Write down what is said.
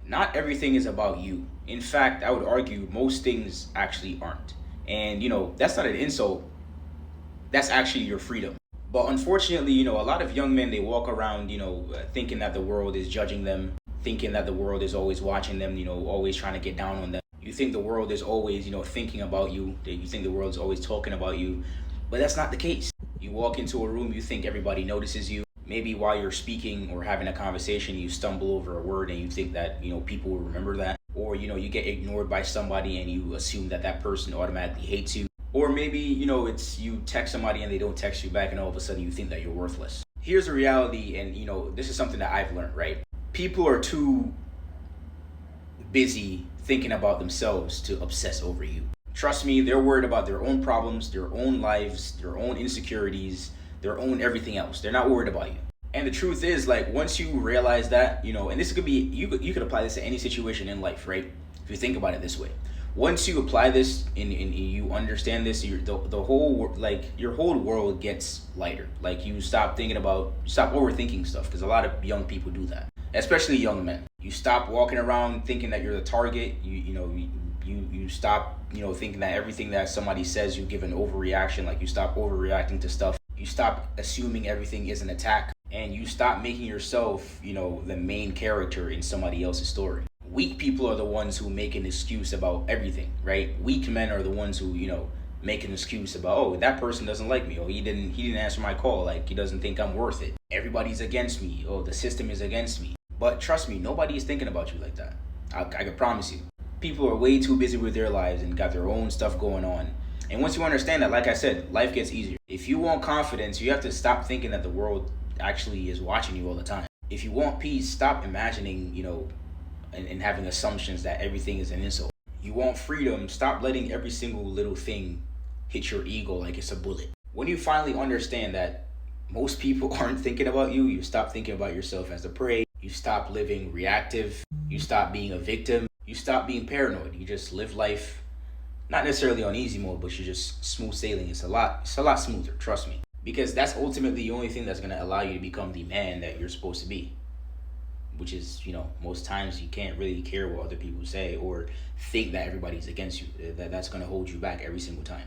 Not everything is about you. In fact, I would argue most things actually aren't. And, that's not an insult, that's actually your freedom. But unfortunately, a lot of young men, they walk around, thinking that the world is judging them, thinking that the world is always watching them, always trying to get down on them. You think the world is always, thinking about you, that you think the world is always talking about you, but that's not the case. You walk into a room, you think everybody notices you. Maybe while you're speaking or having a conversation, you stumble over a word and you think that, people will remember that. Or, you get ignored by somebody and you assume that that person automatically hates you. Or maybe, it's you text somebody and they don't text you back and all of a sudden you think that you're worthless. Here's the reality, and, this is something that I've learned, right? People are too busy thinking about themselves to obsess over you. Trust me, they're worried about their own problems, their own lives, their own insecurities, their own everything else. They're not worried about you. And the truth is, like, once you realize that, and this could be, you could apply this to any situation in life, right? If you think about it this way. Once you apply this and you understand this, the whole, like, your whole world gets lighter. Like, you stop overthinking stuff, because a lot of young people do that, especially young men. You stop walking around thinking that you're the target. You stop, thinking that everything that somebody says you give an overreaction. Like, you stop overreacting to stuff. You stop assuming everything is an attack, and you stop making yourself, the main character in somebody else's story. Weak people are the ones who make an excuse about everything, right? Weak men are the ones who, make an excuse about, oh, that person doesn't like me. Oh, he didn't answer my call. Like, he doesn't think I'm worth it. Everybody's against me. Oh, the system is against me. But trust me, nobody is thinking about you like that. I can promise you. People are way too busy with their lives and got their own stuff going on. And once you understand that, like I said, life gets easier. If you want confidence, you have to stop thinking that the world actually is watching you all the time. If you want peace, stop imagining, and having assumptions that everything is an insult. You want freedom, stop letting every single little thing hit your ego like it's a bullet. When you finally understand that most people aren't thinking about you, you stop thinking about yourself as the prey, you stop living reactive, you stop being a victim, you stop being paranoid. You just live life, not necessarily on easy mode, but you're just smooth sailing. It's a lot smoother, trust me. Because that's ultimately the only thing that's gonna allow you to become the man that you're supposed to be. Which is, most times you can't really care what other people say or think that everybody's against you. That's gonna hold you back every single time.